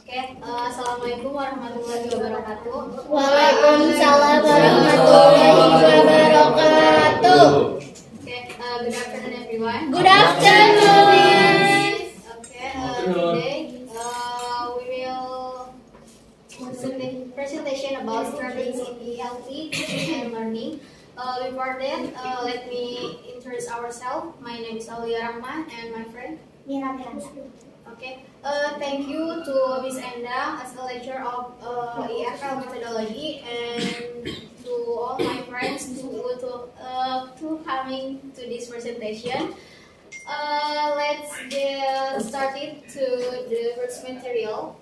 Assalamualaikum warahmatullahi wabarakatuh. Waalaikumsalam warahmatullahi wabarakatuh. Good afternoon everyone. Good afternoon. Today we will presentation about strategies in ELT teaching and learning. Before that, let me introduce ourselves. My name is Aulia Rahman and my friend Mira Miranda. Thank you to Miss Enda as a lecturer of EFL methodology, and to all my friends to coming to this presentation. Let's get started to the first material.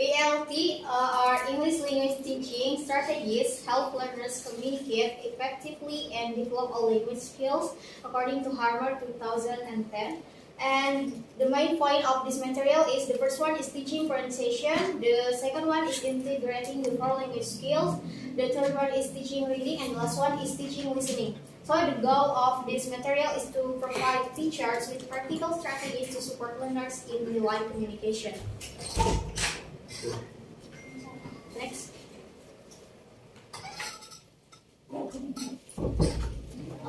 ELT are English language teaching strategies help learners communicate effectively and develop all language skills according to Harvard 2010. And the main point of this material is the first one is teaching pronunciation, the second one is integrating the four language skills, the third one is teaching reading, and the last one is teaching listening. So the goal of this material is to provide teachers with practical strategies to support learners in real-life communication. Next.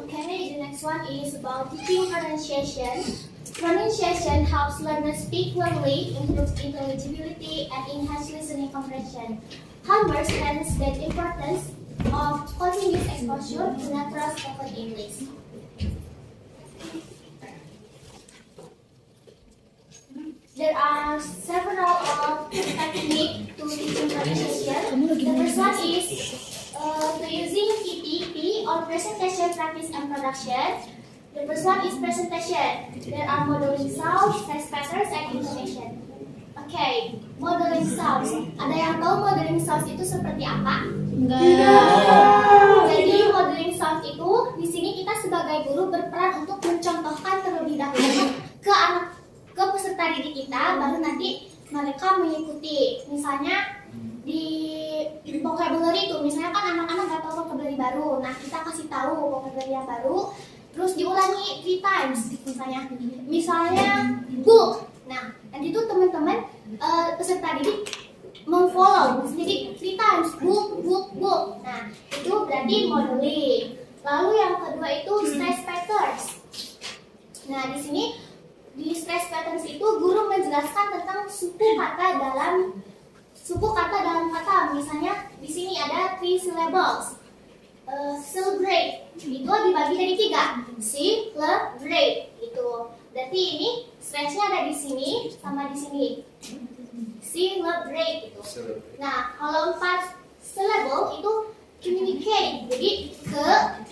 The next one is about teaching pronunciation. Pronunciation helps learners speak fluently, improves intelligibility, and enhances listening comprehension. Harvard stressed the importance of continuous exposure to natural spoken English. There are several techniques to teaching pronunciation. The first one is to using PPP or presentation, practice, and production. The first one is presentation. There are modeling sounds, test patterns, and intonation. Modeling sounds. Ada yang tahu modeling sounds itu seperti apa? Jadi modeling sounds itu di sini kita sebagai guru berperan untuk mencontohkan terlebih dahulu ke peserta didik kita, baru nanti mereka mengikuti. Misalnya di vocabulary itu, misalnya kan anak-anak nggak tahu vocabulary baru, nah kita kasih tahu vocabulary yang baru, terus diulangi 3 times, misalnya book. Nah, nanti itu teman-teman peserta didik memfollow, jadi 3 times book. Nah, itu berarti modeling. Lalu yang kedua itu stress patterns. Nah, di sini di stress patterns itu guru menjelaskan tentang suku kata dalam kata. Misalnya di sini ada 3 syllables. Celebrate itu dibagi dari 3. Celebrate itu. Berarti ini stressnya ada di sini sama di sini. Celebrate itu. Nah, kalau 4 syllable itu communicate. Jadi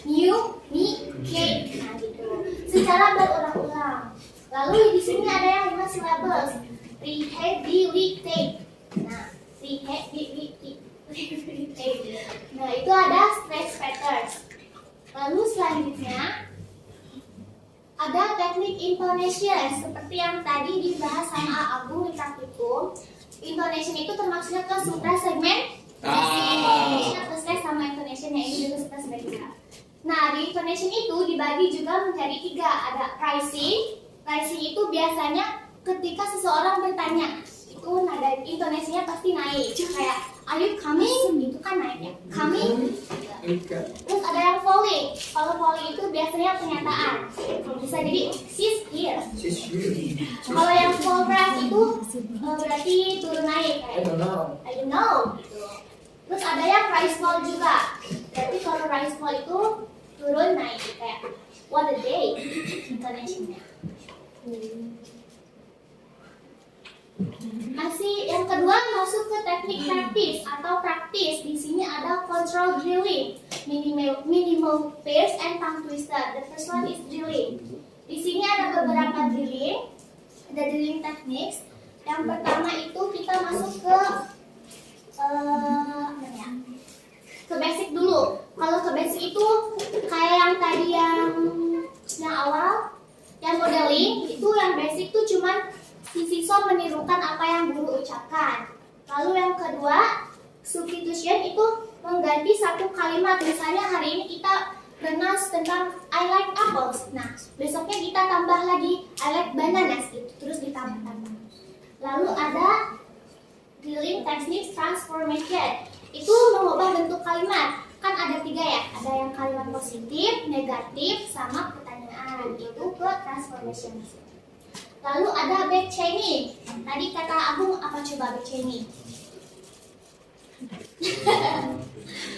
communicate. Nah, gitu. Secara berulang-ulang. Lalu di sini ada yang 5 syllables. Rehabilitate. Nah, rehabilitate. Nah, itu ada stress patterns. Lalu selanjutnya ada teknik intonation seperti yang tadi dibahas sama Agung di praktikum. Intonation itu termasuknya ke supra segmen. Ke stress sama intonation yang ini juga kita sudah lihat. Nah, di intonation itu dibagi juga menjadi 3. Ada pricing. Pricing itu biasanya ketika seseorang bertanya, itu nada intonasinya pasti naik. Kayak are you coming? Itu kan naiknya. Coming. Terus ada yang falling. Kalau falling itu biasanya pernyataan. Bisa jadi she's here. Kalau yang fall back itu berarti turun naik. Kayak I don't know. Terus ada yang rise fall juga. Berarti kalau rise fall itu turun naik. Kayak what a day. Intonasinya. Yang kedua masuk ke teknik praktis atau praktis. Di sini ada control drilling, minimal pairs, and tongue twister. The first one is drilling. Di sini ada beberapa drilling, ada drilling techniques. Yang pertama itu kita masuk ke basic dulu. Kalau ke basic itu kayak yang tadi yang awal, yang modeling itu yang basic tuh cuman si siswa menirukan apa yang guru ucapkan. Lalu yang kedua, substitution itu mengganti satu kalimat. Misalnya hari ini kita pronounce tentang I like apples. Nah, besoknya kita tambah lagi I like bananas gitu, terus ditambah-tambah. Lalu ada drilling technique transformation. Itu mengubah bentuk kalimat. Kan ada 3 ya, ada yang kalimat positif, negatif, sama pertanyaan. Itu ke transformation. Lalu ada back chaining. Tadi kata Agung apa coba back chaining?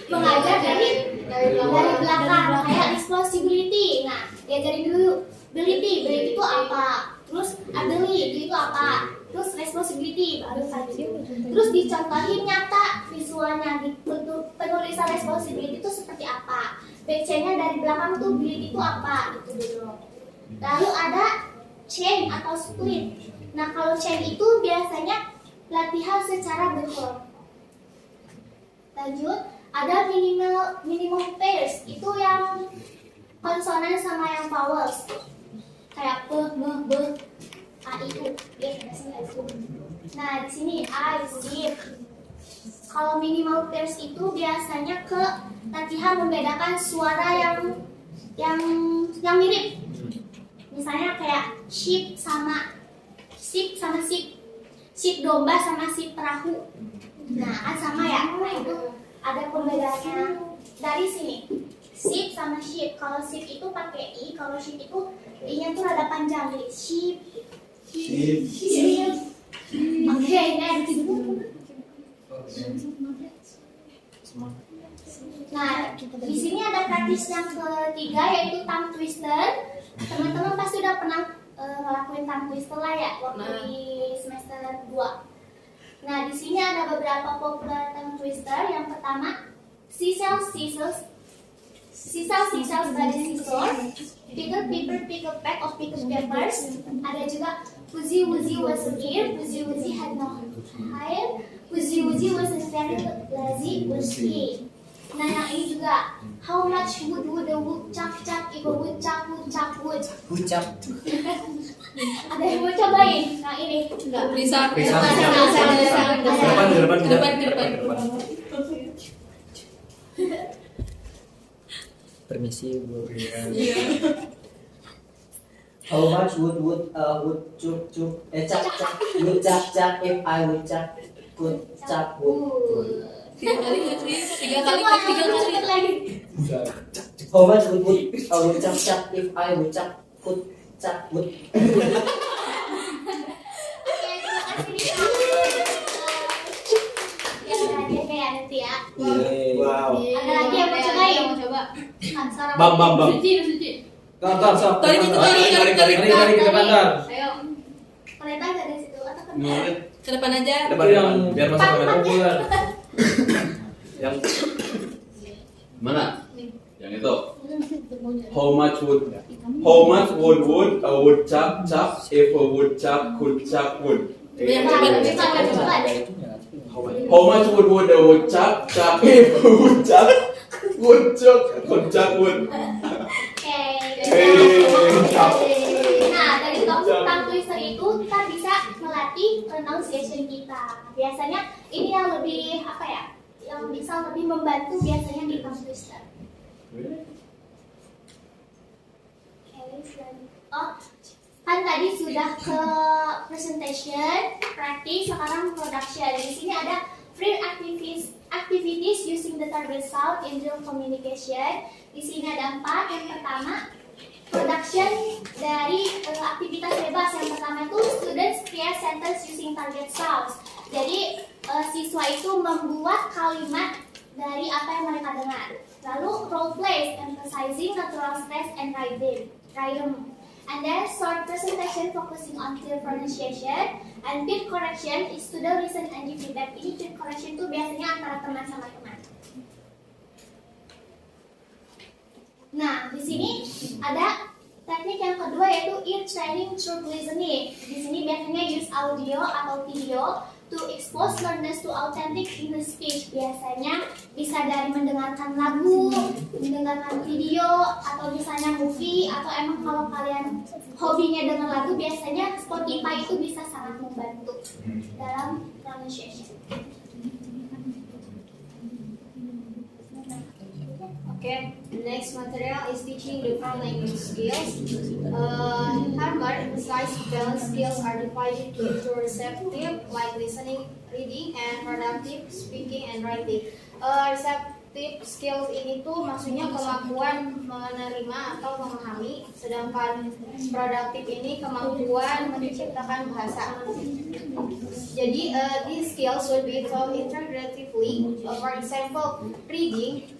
Mengajar dari belakang kayak responsibility. Nah, diajarin dulu ability itu apa, terus ability itu apa, terus responsibility baru tadi. Terus dicontohin nyata visualnya di bentuk penulisan responsibility itu seperti apa, backchainnya dari belakang tuh ability itu apa gitu dulu. Lalu ada chain atau split. Nah, kalau chain itu biasanya latihan secara berkelompok. Lanjut, ada minimal pairs, itu yang konsonan sama yang vowels, kayak p, m, b, a, i, u. Nah, di sini I, zip. Kalau minimal pairs itu biasanya ke latihan membedakan suara yang mirip. Misalnya kayak sheep sama sheep, sheep domba sama sheep perahu. Nah, kan sama ya. Nah, itu ada perbedaannya dari sini. Sheep sama sheep. Kalau sheep itu pakai i, kalau sheep itu i-nya tuh ada panjang. Jadi sheep. Oke, next. Nah, di sini ada praktis yang ketiga yaitu tongue twister. Teman-teman pasti udah pernah ngelakuin tongue twister lah ya waktu di semester 2. Nah, di sini ada beberapa populer tongue twister. Yang pertama, scissors by the scissor. Pickle paper, pick a pack of pickle papers. Ada juga Woozy Woozy was here. Woozy Woozy had no hair. Woozy Woozy was very lazy. Was he? Nah, yang ini juga how much would a woodchuck if a woodchuck would? Ucap. Ada yang mau cobain? Nah, ini Enggak bisa. Bisa. Ke depan. Permisi Bu. Iya. How much would cak if I would cak could cak would. Tiga kali. How much would cak if I would cak could cak would. Nanti ya. Wow. Ada lagi yang mau cobain? Coba. Bam. Suci. Tarik ke depan. Ayo. Kelihatan nggak dari situ atau kan? Ke depan aja. Depan biar masuk kamera. Yang mana? Yang itu. How much would a woodchuck if a woodchuck could chuck wood? Coba deh. How much would a woodchuck if a woodchuck could chuck wood? Nah, dari tongue twister itu kita bisa melatih pronunciation kita. Biasanya ini yang lebih apa ya? Yang bisa lebih membantu biasanya di tongue twister. Oh, kan tadi sudah ke presentation, practice, sekarang production. Di sini ada free activities using the target sound in real communication. Di sini ada 4. Yang pertama, production dari aktivitas bebas. Yang pertama itu students create sentence using target sounds. Jadi siswa itu membuat kalimat dari apa yang mereka dengar. Lalu role play, emphasizing natural stress and rhythm. And then short presentation focusing on clear pronunciation. And peer correction is to the listen and give feedback. Ini peer correction itu biasanya antara teman sama teman. Nah, di sini ada teknik yang kedua yaitu ear training through listening. Di sini biasanya use audio atau video to expose learners to authentic English speech. Biasanya bisa dari mendengarkan lagu, mendengarkan video, atau misalnya movie, atau emang kalau kalian hobinya dengar lagu, biasanya Spotify itu bisa sangat membantu dalam pronunciation. Okay, next material is teaching different language skills. Harvard emphasizes balance skills are divided into receptive, like listening, reading, and productive, speaking, and writing. Receptive skills ini tuh maksudnya kemampuan menerima atau memahami, sedangkan productive ini kemampuan menciptakan bahasa. Jadi, these skills should be taught integratively. For example, reading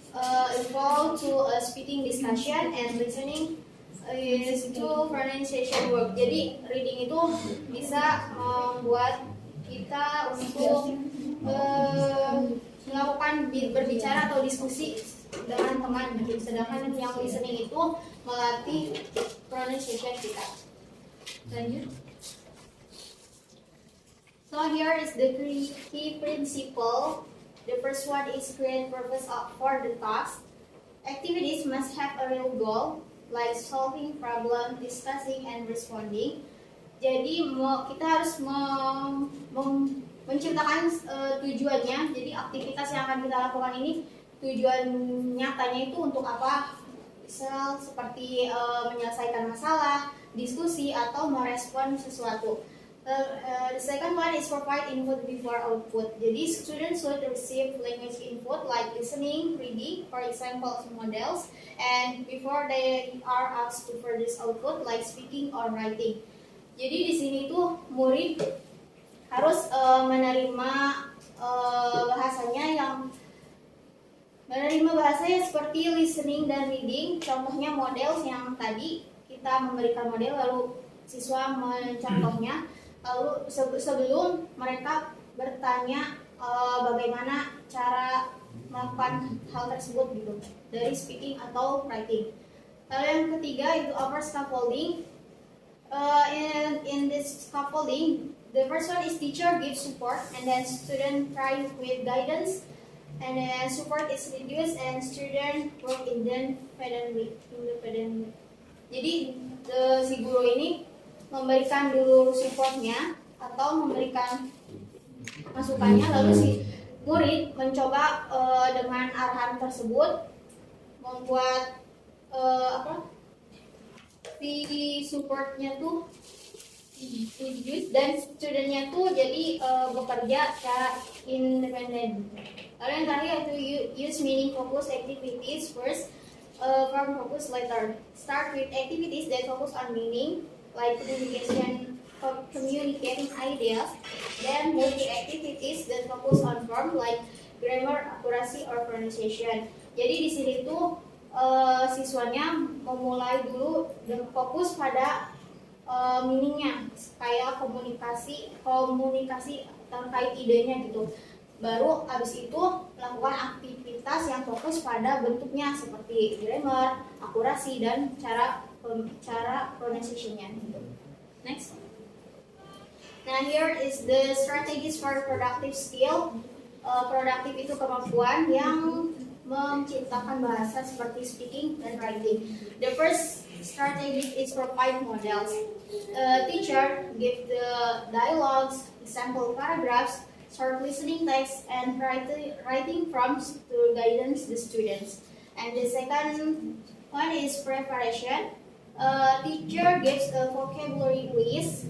involved to a speaking discussion and listening is to pronunciation work. Jadi reading itu bisa membuat kita untuk melakukan berbicara atau diskusi dengan teman. Sedangkan yang listening itu melatih pronunciation kita. Lanjut. So here is the key principle. The first one is create purpose for the task. Activities must have a real goal, like solving problem, discussing, and responding. Jadi kita harus menciptakan tujuannya. Jadi aktivitas yang akan kita lakukan ini tujuan nyatanya itu untuk apa? Misal seperti menyelesaikan masalah, diskusi, atau merespon sesuatu. The second one is provide input before output. Jadi students should receive language input like listening, reading, for example, models, and before they are asked to produce output like speaking or writing. Jadi di sini tuh murid harus menerima bahasanya seperti listening dan reading. Contohnya models yang tadi kita memberikan model lalu siswa mencontohnya. Lalu sebelum mereka bertanya bagaimana cara melakukan hal tersebut gitu dari speaking atau writing. Lalu yang ketiga itu upper scaffolding. In this scaffolding, the first one is teacher gives support and then student try with guidance, and then support is reduced and student work independently. Jadi si guru ini memberikan dulu supportnya atau memberikan masukannya, lalu si murid mencoba dengan arahan tersebut membuat si supportnya tuh dan studentnya tuh jadi bekerja secara independen. Lalu yang terakhir itu use meaning focus activities first, form focus later. Start with activities that focus on meaning, like communicating ideas, then move to activities that focus on form like grammar, accuracy, or pronunciation. Jadi di sini tuh siswanya memulai dulu dan fokus pada meaningnya, kayak komunikasi terkait idenya gitu. Baru abis itu melakukan aktivitas yang fokus pada bentuknya seperti grammar, akurasi, dan cara pronunciation-nya gitu. Next. Nah, here is the strategies for productive skill. Productive itu kemampuan yang menciptakan bahasa seperti speaking dan writing. The first strategy is provide models. Teacher give the dialogues, example paragraphs, short listening text, and writing prompts to guidance the students. And the second one is preparation. Teacher gives a vocabulary list,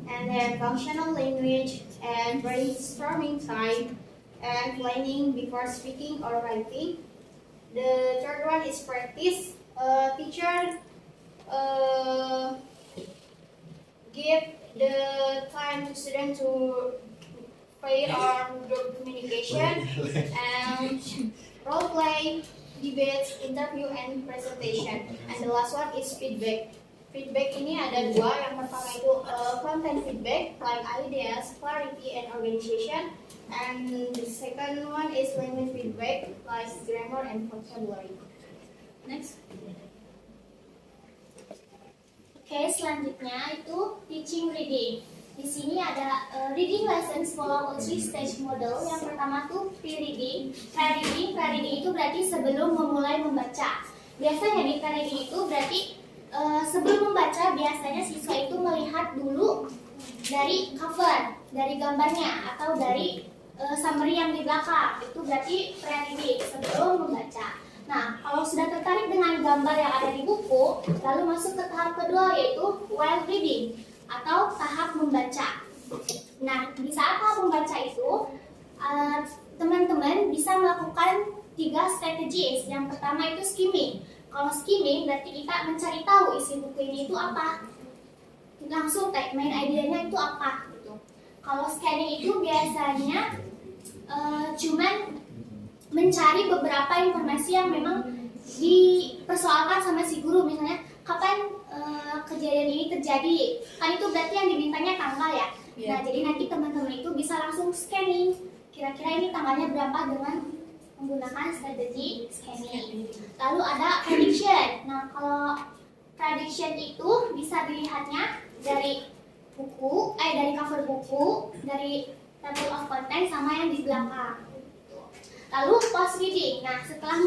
and then functional language, and brainstorming time, and planning before speaking or writing. The third one is practice. Teacher give the time to student to play on group communication and role play, debates, interview, and presentation. And the last one is feedback. Feedback ini ada dua. Yang pertama itu content feedback, like ideas, clarity, and organization. And the second one is language feedback, like grammar and vocabulary. Next. Oke, selanjutnya itu teaching reading. Di sini ada reading lessons follow a three-stage model. Yang pertama tuh pre-reading. Pre-reading itu berarti sebelum memulai membaca. Biasanya di pre-reading itu berarti sebelum membaca biasanya siswa itu melihat dulu dari cover, dari gambarnya atau dari summary yang di belakang. Itu berarti pre-reading sebelum membaca. Nah, kalau sudah tertarik dengan gambar yang ada di buku, lalu masuk ke tahap kedua yaitu while reading atau tahap membaca. Nah, di saat tahap membaca itu, teman-teman bisa melakukan 3 strategi. Yang pertama itu skimming. Kalau skimming berarti kita mencari tahu isi buku ini itu apa. Langsung main idenya itu apa gitu. Kalau scanning itu biasanya cuman mencari beberapa informasi yang memang dipersoalkan sama si guru, misalnya kapan kejadian ini terjadi, kan itu berarti yang dimintanya tanggal ya. Nah, jadi nanti teman-teman itu bisa langsung scanning kira-kira ini tanggalnya berapa dengan menggunakan strategi scanning. Lalu ada prediction. Nah, kalau prediction itu bisa dilihatnya dari buku, dari cover buku, dari table of content sama yang di belakang. Lalu post reading. Nah, setelah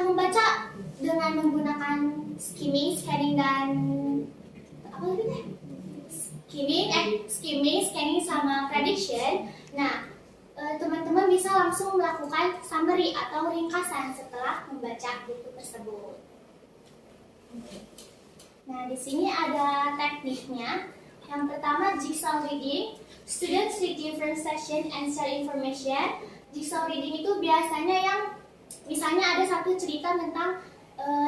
membaca dengan menggunakan skimming, scanning dan apa lagi deh? Skimming, scanning sama prediction. Nah, teman-teman bisa langsung melakukan summary atau ringkasan setelah membaca buku tersebut. Nah, di sini ada tekniknya. Yang pertama, jigsaw reading. Students read different section and share information. Jigsaw reading itu biasanya yang misalnya ada satu cerita tentang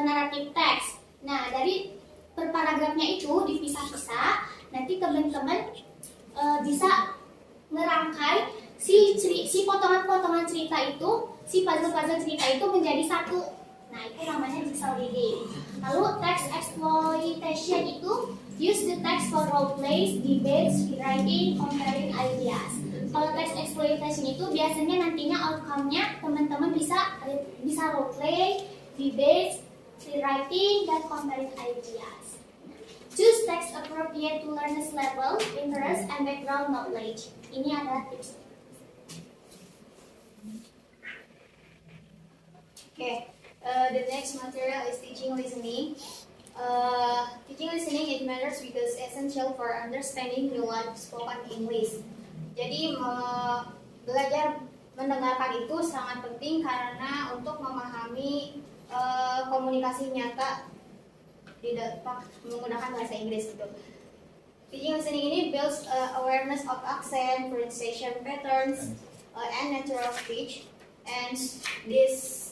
naratif teks. Nah, dari per paragrafnya itu dipisah-pisah. Nanti teman-teman bisa ngerangkai si potongan-potongan cerita itu, si puzzle-puzzle cerita itu menjadi satu. Nah, itu namanya jigsaw reading. Lalu text exploitation itu use the text for role plays, debates, rewriting, comparing ideas. Kalau text exploitation itu biasanya nantinya outcome-nya teman-teman bisa role play, debates, rewriting, dan comparing ideas. Choose text appropriate to learners' level, interest, and background knowledge. Ini adalah tips. Okay, the next material is teaching listening. Teaching listening it matters because essential for understanding the spoken English. Jadi belajar mendengarkan itu sangat penting karena untuk memahami komunikasi nyata menggunakan bahasa Inggris gitu. Teaching listening ini builds awareness of accent, pronunciation patterns, and natural speech, and this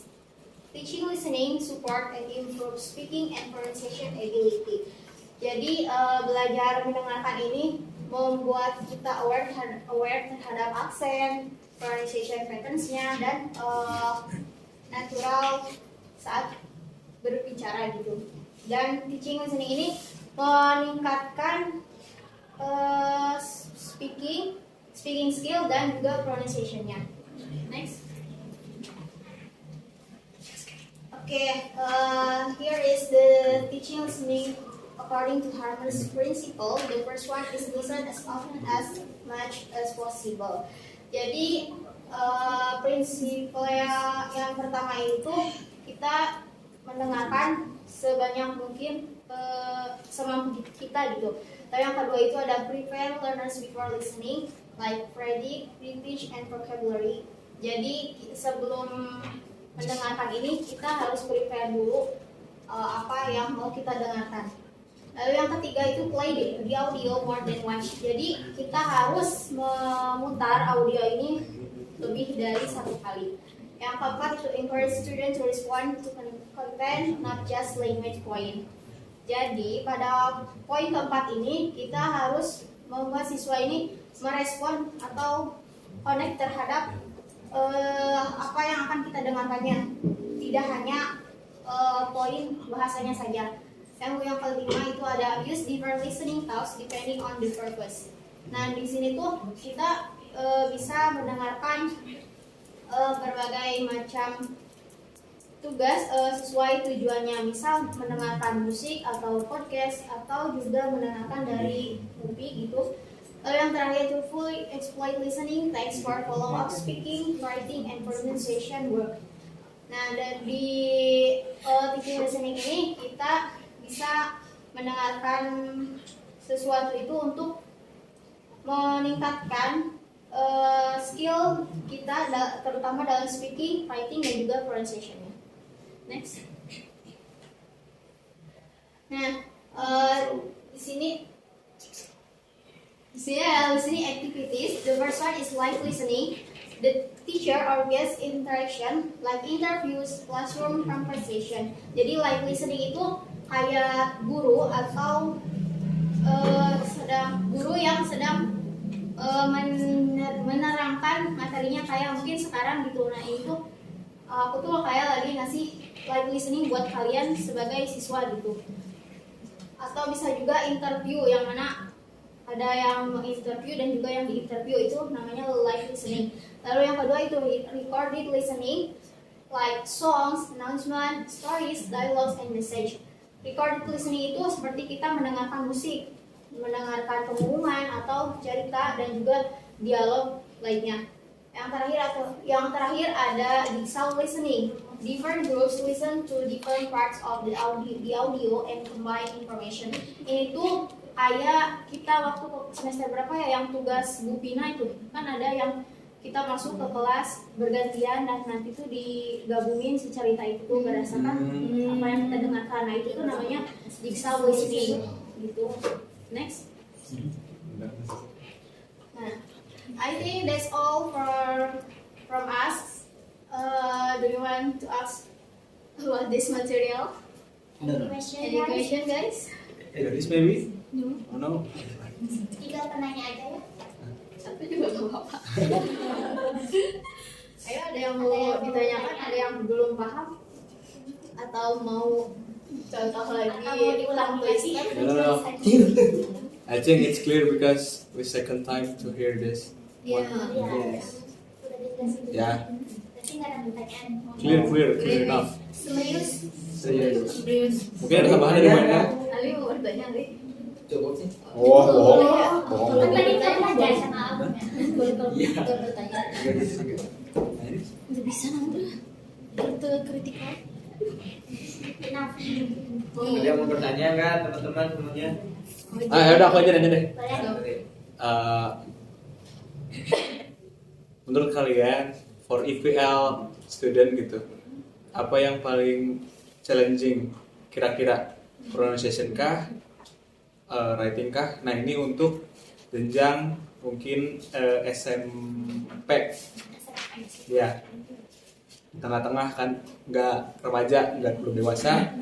teaching listening support and improve speaking and pronunciation ability. Jadi belajar mendengarkan ini membuat kita aware terhadap aksen, pronunciation patterns-nya, dan natural saat berbicara gitu. Dan teaching listening ini meningkatkan speaking skill dan juga pronunciation-nya. Next. Okay, here is the teaching listening according to Harmer's principle. The first one is listen as often as much as possible. Jadi prinsip yang pertama itu kita mendengarkan sebanyak mungkin semampu kita gitu. Lalu yang kedua itu ada prepare learners before listening, like predict, reteach, and vocabulary. Jadi sebelum mendengarkan ini kita harus prepare dulu apa yang mau kita dengarkan. Lalu yang ketiga itu play the audio more than once. Jadi kita harus memutar audio ini lebih dari satu kali. Yang keempat itu encourage students to respond to content, not just language point. Jadi pada poin keempat ini kita harus membuat siswa ini merespon atau connect terhadap apa yang akan kita dengarkannya, tidak hanya poin bahasanya saja. Yang kelima itu ada use different listening styles depending on the purpose. Nah, di sini tuh kita bisa mendengarkan berbagai macam tugas sesuai tujuannya, misal mendengarkan musik atau podcast atau juga mendengarkan dari movie gitu. Yang terakhir itu fully exploit listening, thanks for follow-up speaking, writing, and pronunciation work. Nah, dan di teaching listening ini kita bisa mendengarkan sesuatu itu untuk meningkatkan skill kita terutama dalam speaking, writing dan juga pronunciation-nya. Next. Nah, di sini ada listening activities. The first one is live listening. The teacher or guest interaction, like interviews, classroom conversation. Jadi live listening itu kayak guru atau guru yang sedang menerangkan materinya, kayak mungkin sekarang gitu. Nah itu aku tuh kayak lagi ngasih live listening buat kalian sebagai siswa gitu. Atau bisa juga interview, yang mana ada yang menginterview dan juga yang diinterview, itu namanya live listening. Lalu yang kedua itu recorded listening, like songs, announcement, stories, dialogues, and message. Recorded listening itu seperti kita mendengarkan musik, mendengarkan pengumuman atau cerita dan juga dialog lainnya. Yang terakhir ada digital listening. Different groups listen to different parts of the audio and combine information. Ini tuh kayak kita waktu semester berapa ya yang tugas Bu Pina itu kan ada yang kita masuk ke kelas bergantian dan nanti tuh digabungin si cerita itu berdasarkan apa yang kita dengarkan. Nah itu tuh namanya digital listening gitu. Next. Nah, I think that's all from us. Do you want to ask about this material? Any question, Any question, guys? This maybe? No. Oh, no. Tinggal penanya aja ya. Satu juga gak apa-apa. Ayo, ada yang mau ditanyakan, ada yang belum paham atau mau contoh lagi? Atau mau diulang lagi? No. I think it's clear because we second time to hear this. Iya. Yes. Udah dijelasin. Ya. Berarti nggak ada pertanyaan. Clear enough. Serius? Serius. Mungkin ada tambahan dari mana? Ali mau bertanya, Ali? Cukup sih. Oh, bohong. Kan tadi kita belajar sama album ya. Iya. Bertanya. Udah bisa nanti. Kritikal. Enough. Ada yang mau bertanya nggak teman-teman semuanya? Ya udah aku aja nanya deh. Boleh. Menurut kalian for EPL student gitu, apa yang paling challenging kira-kira? Pronunciation kah, writing kah? Nah ini untuk jenjang mungkin SMP ya, tengah-tengah kan, nggak remaja, nggak belum dewasa,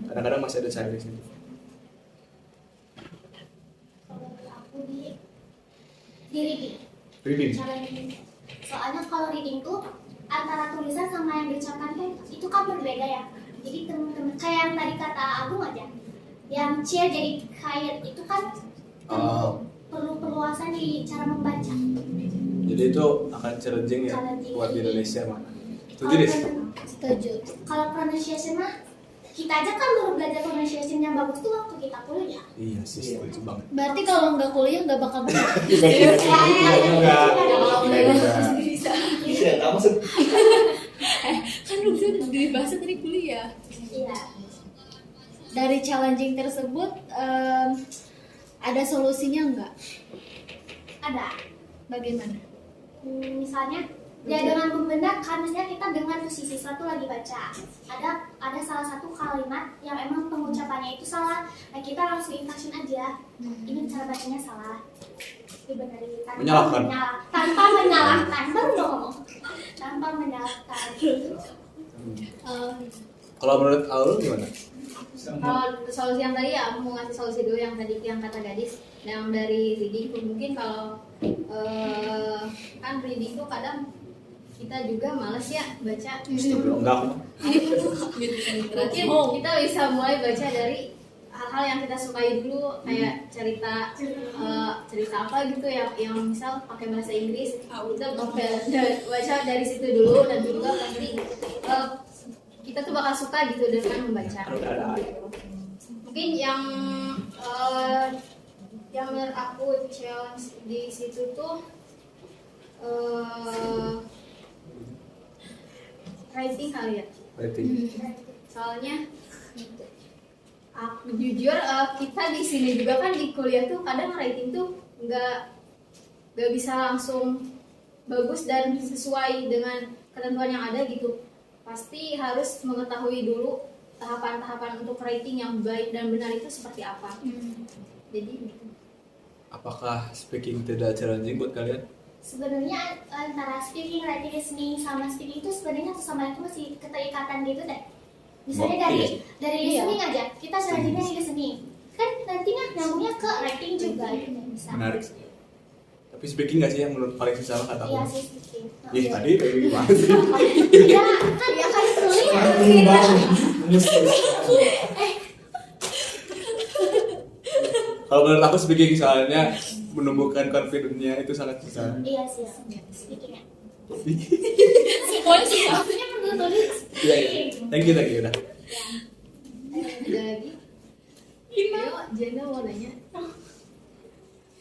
kadang-kadang masih ada challenge ini. Kalau aku di reading. Reading. Soalnya kalau reading tuh antara tulisan sama yang diucapkan tuh itu kan berbeda ya. Jadi teman-teman kayak yang tadi kata Agung aja, yang cheer jadi kayak itu kan perlu perluasan di cara membaca. Jadi itu akan challenging ya buat di Indonesia mana? Setuju deh. Setuju. Kalau pronunciation mah kita aja kan baru belajar pronunciation yang bagus tuh waktu kita kuliah. Iya sih, setuju banget. Berarti kalau nggak kuliah nggak bakal bisa. Iya, kamu maksud. Kan udah dibahas tadi kuliah. Iya. Dari challenging tersebut ada solusinya nggak? Ada. Bagaimana? Misalnya ya dengan membenarkan, misalnya kita dengar tuh si siswa tuh lagi baca, ada salah satu kalimat yang emang pengucapannya itu salah, nah kita langsung infraction aja, ini cara bacanya salah, dibenerin tanpa menyalahkan, baru mau ngomong tanpa menyalahkan. Kalau menurut Aul gimana? Kalau solusi yang tadi ya, aku mau ngasih solusi dulu yang tadi yang kata gadis, yang dari reading tuh mungkin kalau kan reading tuh kadang kita juga males ya baca. Enggak. Mungkin kita bisa mulai baca dari hal-hal yang kita sukai dulu, kayak cerita apa gitu ya, yang misal pakai bahasa Inggris, kita baca dari situ dulu, dan juga pasti kita tuh bakal suka gitu dengan membaca. Mungkin yang menurut aku challenge di situ tuh writing kali ya. Soalnya aku jujur kita di sini juga kan di kuliah tuh kadang writing tuh nggak bisa langsung bagus dan sesuai dengan ketentuan yang ada gitu. Pasti harus mengetahui dulu tahapan-tahapan untuk writing yang baik dan benar itu seperti apa. Jadi gitu. Apakah speaking tidak challenging buat kalian? Sebenarnya antara speaking, writing, listening sama speaking itu sebenarnya satu sama lain itu masih keterikatan gitu deh. Misalnya dari listening aja, kita selanjutnya listening. Kan nantinya nyambungnya ke writing juga gitu bisa. Menarik sih. Tapi speaking nggak sih yang menurut paling susah kata Iya aku? sih speaking. Ih tadi kayak gimana sih? Ya kan ya kan tulis. Kalau menurut aku speaking soalnya menumbuhkan confidence-nya itu sangat susah. Iya sih speakingnya. Semuanya susah. Maksudnya menurut tulis. Iya iya. Thank you udah. Ada lagi? Ayo, Jenda mau nanya.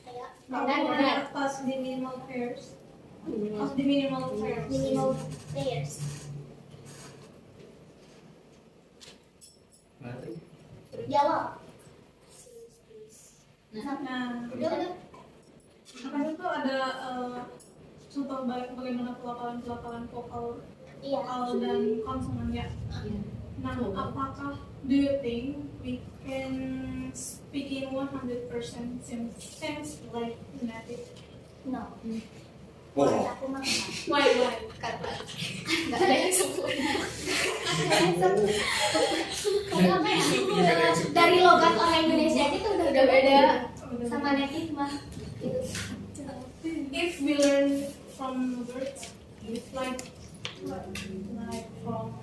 Kayak Benar. Pas di minimal pairs. Of the minimal pairs. minimal players. Jawab. Nah, Udah. kan itu ada contoh bagaimana pelafalan vokal Iya. dan konsonan ya. Nah, apakah do you think we can speak in 100% sense like native? No. Oh. Aku mah enggak. Why? Karena nggak ada yang sempurna. Karena apa ya? Dari logat orang Indonesia aja tuh udah beda sama native mah gitu. If we learn from words, it's like from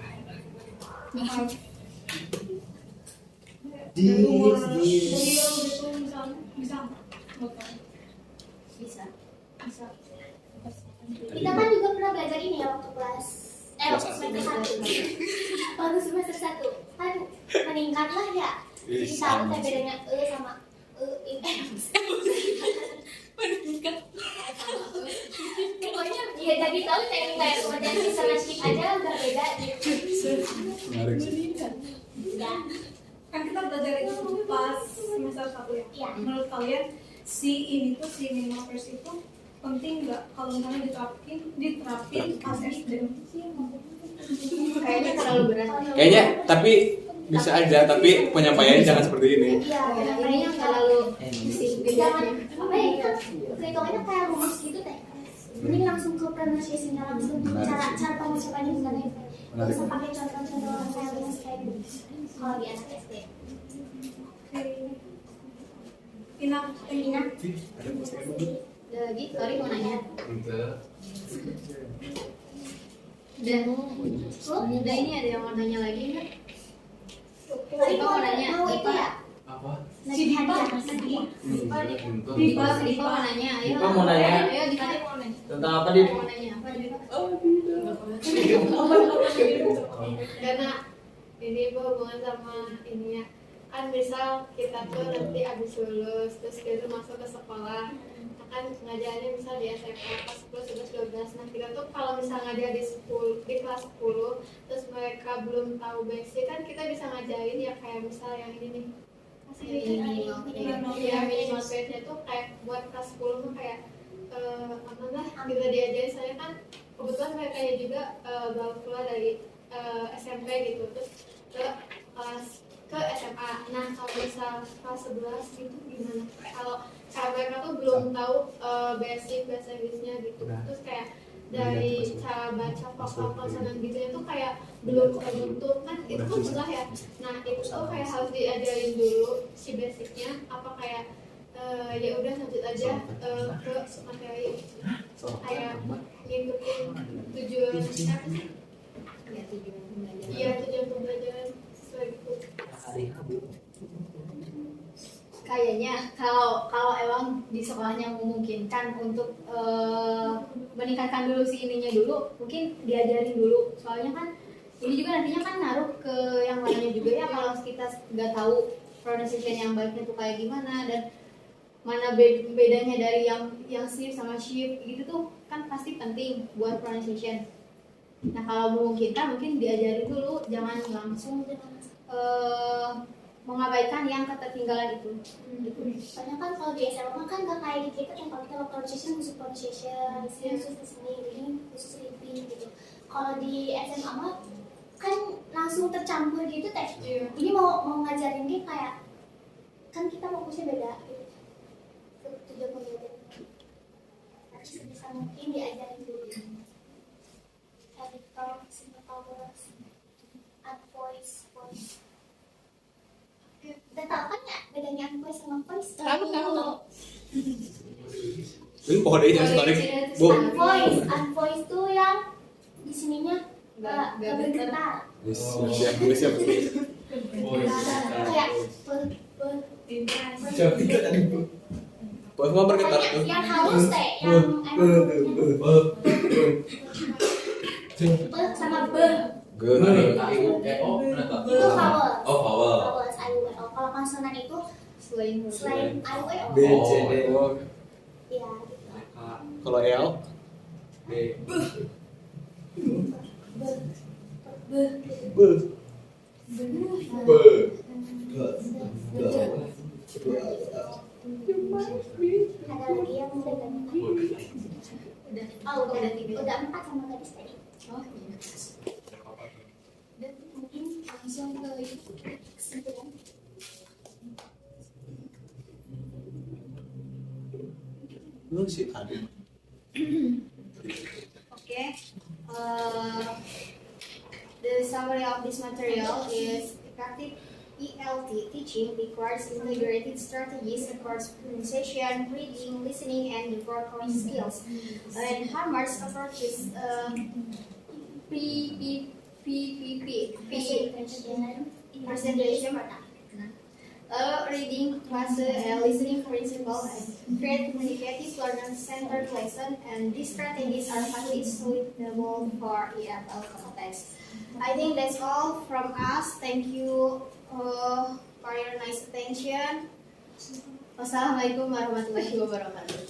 dari umur This. beliau gitu bisa bukan Bisa. bisa Kita kan juga pernah belajar ini ya waktu kelas Kelas semester 1. Waktu semester 1 kan meningkatlah ya. Jadi tahu teh bedanya sama ini. Pokoknya ya jadi tahu teknik kayak kemudian sama skip aja udah beda gitu. Menarik sih. Ya. kan kita belajar itu pas semester 1 ya. Iya. Menurut kalian si minimal verse itu penting nggak kalau misalnya diterapin pas SD? Kayaknya terlalu berat. Kayaknya tapi bisa aja tapi penyampaiannya jangan seperti ini. Iya, Kayaknya terlalu jangan apa ya kan kehitungannya kayak rumus gitu teh. Mending langsung ke pronunciation-nya langsung cara pengucapannya gimana ya. Menarik. Bisa pakai contoh-contoh kayak rumus kayak gitu. Kalau di anak SD. Ina Ada postingan dulu. Ada lagi, sorry mau nanya. Udah ini ada yang mau nanya lagi nggak? Tadi mau itu ya? Apa? Lagi hadiah lagi. Dipa mau nanya, ayo. Dipa mau nanya. Ayo, Dipa mau nanya. Tentang apa dia? Mau nanya apa Dipa? Karena ini berhubungan sama ini ya. Kan misal kita tuh nanti abis lulus terus kita masuk ke sekolah, kan ngajarnya misal di SMA kelas 10, 11, 12. Nah kita tuh kalau misal ngajar di kelas 10 terus mereka belum tahu basic, kan kita bisa ngajarin ya kayak misal yang ini nih. Iya, minimal base-nya tuh kayak buat kelas 10 tuh kayak apa lah kita diajarin. Saya kan kebetulan mereka juga baru keluar dari SMP gitu terus ke SMA. Nah kalau misal kelas 11 gitu gimana? Kalau mereka tuh belum tahu basic bahasa Inggrisnya gitu. Terus kayak dari cara baca vokal konsonan gitu itu kayak belum terbentuk kan itu kan susah ya. Nah itu tuh kayak harus diajarin dulu si basicnya apa kayak ya udah lanjut aja ke materi kayak ngikutin tujuan apa sih? Ya tujuan pembelajaran. Iya tujuan pembelajaran sesuai gitu. Kayaknya kalau emang di sekolahnya memungkinkan untuk meningkatkan dulu si ininya dulu, mungkin diajarin dulu. Soalnya kan ini juga nantinya kan naruh ke yang lainnya juga ya, kalau kita nggak tahu pronunciation yang baiknya tuh kayak gimana dan mana bedanya dari yang shift sama shift gitu tuh kan pasti penting buat pronunciation. Nah kalau memungkinkan mungkin diajarin dulu, jangan langsung mengabaikan yang ketertinggalan itu. Soalnya kan kalau di SMA kan gak kayak di kita yang kalau kita pronunciation khusus pronunciation, khusus listening, khusus reading gitu. Kalau di SMA mah kan langsung tercampur gitu teh. Ini mau ngajarin dia kayak kan kita fokusnya beda gitu. Tujuan pembelajaran harus sebisa mungkin diajarin dulu. Capital, simple words, and voice. Udah tau kan ya bedanya voice sama voice? Tahu. Ini pohon aja tarik. Bu. Unvoice tuh yang di sininya gak bergetar. Siap. Kayak Bos mau bergetar tuh. yang halus teh, yang sama Ge. itu vowel. Oh, vowel. Vowels I U E O. Kalau konsonan itu Selain selain I U E O. B C D. Iya gitu. Kalau L? Ada lagi yang udah ganti. Oh udah 4 sama gadis tadi. Dan mungkin langsung ke kesimpulan. Lu sih ada. Okay. The summary of this material is effective ELT teaching requires integrated strategies across pronunciation, reading, listening, and vocabulary skills. And Harmar's approach is presentation, reading, listening principle, and create communicative learner-centered lesson. And these strategies are highly suitable for EFL context. I think that's all from us. Thank you for your nice attention. Wassalamualaikum warahmatullahi wabarakatuh.